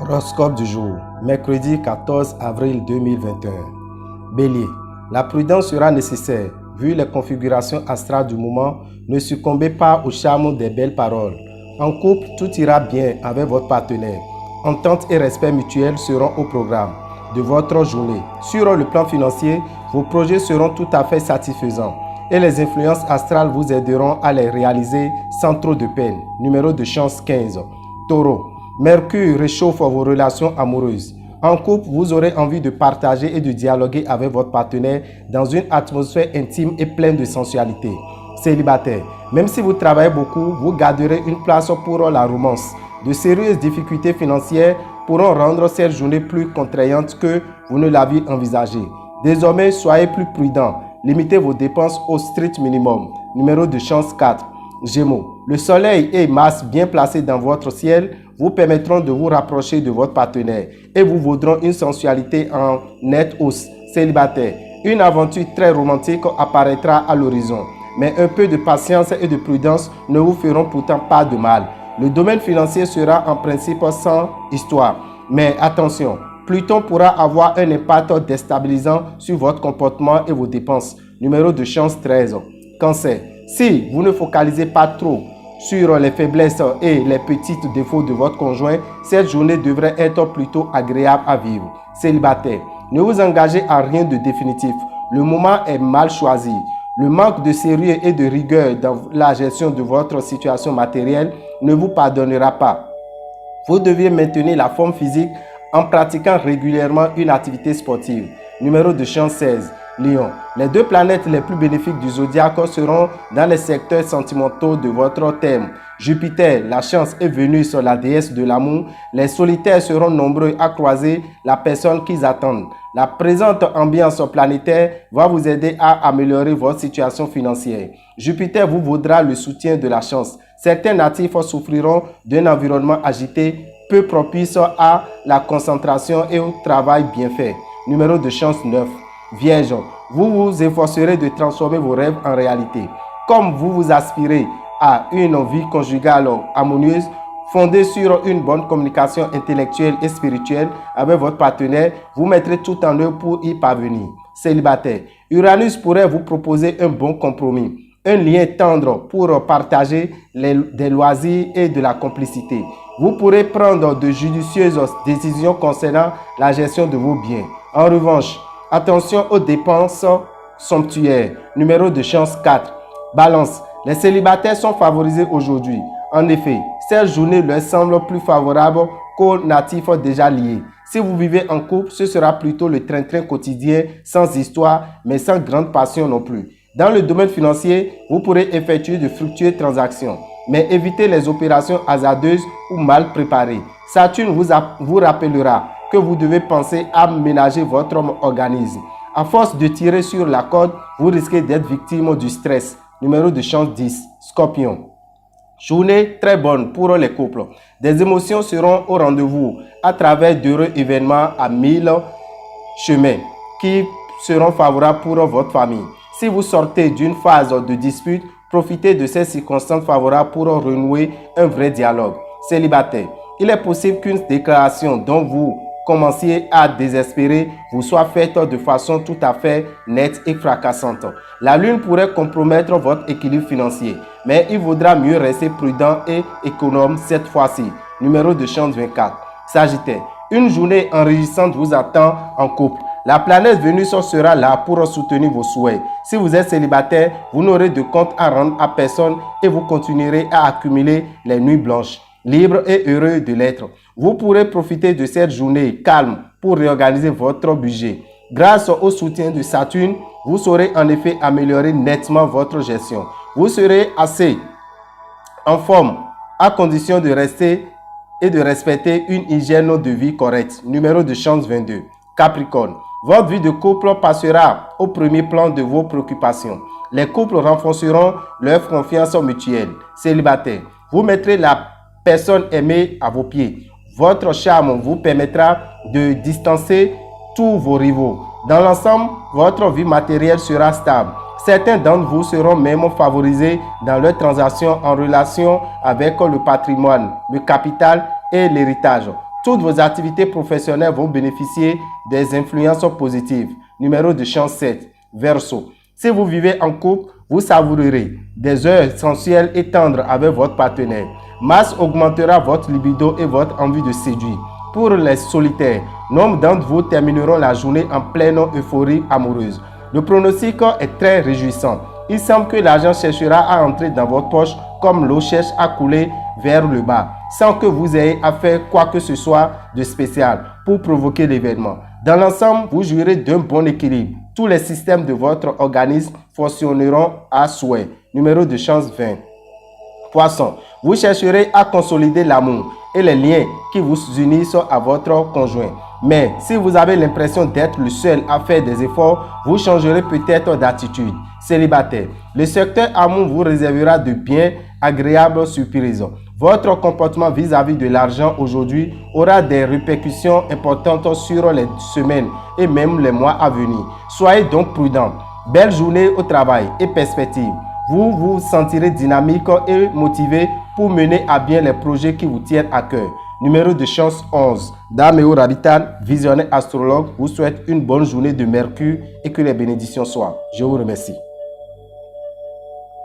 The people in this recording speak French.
Horoscope du jour, mercredi 14 avril 2021. Bélier, la prudence sera nécessaire. Vu les configurations astrales du moment, ne succombez pas au charme des belles paroles. En couple, tout ira bien avec votre partenaire. Entente et respect mutuel seront au programme de votre journée. Sur le plan financier, vos projets seront tout à fait satisfaisants et les influences astrales vous aideront à les réaliser sans trop de peine. Numéro de chance 15. Taureau, Mercure réchauffe vos relations amoureuses. En couple, vous aurez envie de partager et de dialoguer avec votre partenaire dans une atmosphère intime et pleine de sensualité. Célibataire, même si vous travaillez beaucoup, vous garderez une place pour la romance. De sérieuses difficultés financières pourront rendre cette journée plus contraignante que vous ne l'aviez envisagé. Désormais, soyez plus prudent. Limitez vos dépenses au strict minimum. Numéro de chance 4. Gémeaux, le soleil et Mars bien placés dans votre ciel vous permettront de vous rapprocher de votre partenaire et vous vaudront une sensualité en nette hausse. Célibataire, une aventure très romantique apparaîtra à l'horizon, mais un peu de patience et de prudence ne vous feront pourtant pas de mal. Le domaine financier sera en principe sans histoire, mais attention, Pluton pourra avoir un impact déstabilisant sur votre comportement et vos dépenses. Numéro de chance 13. Cancer, si vous ne focalisez pas trop sur les faiblesses et les petits défauts de votre conjoint, cette journée devrait être plutôt agréable à vivre. Célibataire, ne vous engagez à rien de définitif. Le moment est mal choisi. Le manque de sérieux et de rigueur dans la gestion de votre situation matérielle ne vous pardonnera pas. Vous devez maintenir la forme physique en pratiquant régulièrement une activité sportive. Numéro de chance 16. Lion, les deux planètes les plus bénéfiques du zodiaque seront dans les secteurs sentimentaux de votre thème. Jupiter, la chance, et Vénus, la déesse de l'amour. Les solitaires seront nombreux à croiser la personne qu'ils attendent. La présente ambiance planétaire va vous aider à améliorer votre situation financière. Jupiter vous vaudra le soutien de la chance. Certains natifs souffriront d'un environnement agité, peu propice à la concentration et au travail bien fait. Numéro de chance 9. Vierge, vous vous efforcerez de transformer vos rêves en réalité. Comme vous vous aspirez à une vie conjugale harmonieuse, fondée sur une bonne communication intellectuelle et spirituelle avec votre partenaire, vous mettrez tout en œuvre pour y parvenir. Célibataire, Uranus pourrait vous proposer un bon compromis, un lien tendre pour partager des loisirs et de la complicité. Vous pourrez prendre de judicieuses décisions concernant la gestion de vos biens. En revanche, attention aux dépenses somptuaires. Numéro de chance 4. Balance. Les célibataires sont favorisés aujourd'hui. En effet, cette journée leur semble plus favorable qu'aux natifs déjà liés. Si vous vivez en couple, ce sera plutôt le train-train quotidien, sans histoire, mais sans grande passion non plus. Dans le domaine financier, vous pourrez effectuer de fructueuses transactions, mais évitez les opérations hasardeuses ou mal préparées. Saturne vous rappellera que vous devez penser à ménager votre organisme. À force de tirer sur la corde, vous risquez d'être victime du stress. Numéro de chance 10. Scorpion. Journée très bonne pour les couples. Des émotions seront au rendez-vous à travers d'heureux événements à 1000 chemins qui seront favorables pour votre famille. Si vous sortez d'une phase de dispute, profitez de ces circonstances favorables pour renouer un vrai dialogue. Célibataire. Il est possible qu'une déclaration dont vous commenciez à désespérer vous soit faite de façon tout à fait nette et fracassante. La lune pourrait compromettre votre équilibre financier, mais il vaudra mieux rester prudent et économe cette fois-ci. Numéro de chance 24. Sagittaire, une journée enrichissante vous attend en couple. La planète Vénus sera là pour soutenir vos souhaits. Si vous êtes célibataire, vous n'aurez de compte à rendre à personne et vous continuerez à accumuler les nuits blanches. Libre et heureux de l'être, vous pourrez profiter de cette journée calme pour réorganiser votre budget. Grâce au soutien de Saturne, vous saurez en effet améliorer nettement votre gestion. Vous serez assez en forme à condition de rester et de respecter une hygiène de vie correcte. Numéro de chance 22. Capricorne, votre vie de couple passera au premier plan de vos préoccupations. Les couples renforceront leur confiance mutuelle. Célibataire, vous mettrez la personne aimée à vos pieds. Votre charme vous permettra de distancer tous vos rivaux. Dans l'ensemble, votre vie matérielle sera stable. Certains d'entre vous seront même favorisés dans leurs transactions en relation avec le patrimoine, le capital et l'héritage. Toutes vos activités professionnelles vont bénéficier des influences positives. Numéro de chance 7, Verseau. Si vous vivez en couple, vous savourerez des heures sensuelles et tendres avec votre partenaire. Mars augmentera votre libido et votre envie de séduire. Pour les solitaires, nombre d'entre vous termineront la journée en pleine euphorie amoureuse. Le pronostic est très réjouissant. Il semble que l'argent cherchera à entrer dans votre poche comme l'eau cherche à couler vers le bas, sans que vous ayez à faire quoi que ce soit de spécial pour provoquer l'événement. Dans l'ensemble, vous jouirez d'un bon équilibre. Tous les systèmes de votre organisme fonctionneront à souhait. Numéro de chance 20. Poisson, vous chercherez à consolider l'amour et les liens qui vous unissent à votre conjoint. Mais si vous avez l'impression d'être le seul à faire des efforts, vous changerez peut-être d'attitude. Célibataire, le secteur amour vous réservera de bien agréables surprises. Votre comportement vis-à-vis de l'argent aujourd'hui aura des répercussions importantes sur les semaines et même les mois à venir. Soyez donc prudent. Belle journée au travail et perspective. Vous vous sentirez dynamique et motivé pour mener à bien les projets qui vous tiennent à cœur. Numéro de chance 11. Dame et Rabital, visionnaire astrologue, vous souhaite une bonne journée de Mercure et que les bénédictions soient. Je vous remercie.